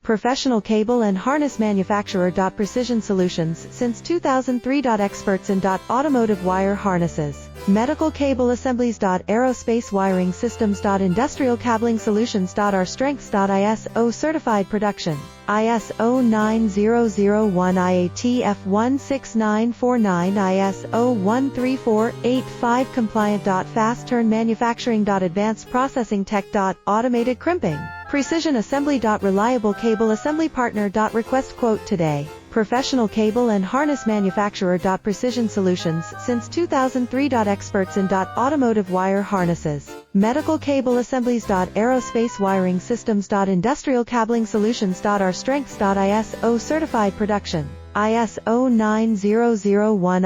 Professional cable and harness manufacturer. Precision Solutions since 2003. Experts in automotive wire harnesses, medical cable assemblies. Aerospace wiring systems. Industrial cabling solutions. Our strengths. ISO certified production. ISO 9001 IATF 16949 ISO 13485 compliant. Fast turn manufacturing. Advanced processing tech. Automated crimping. Precision assembly. Reliable cable assembly partner. Request quote today. Professional cable and harness manufacturer. Precision Solutions since 2003. Experts in automotive wire harnesses, medical cable assemblies. Aerospace wiring systems. Industrial cabling solutions. Our strengths. ISO certified production. ISO 9001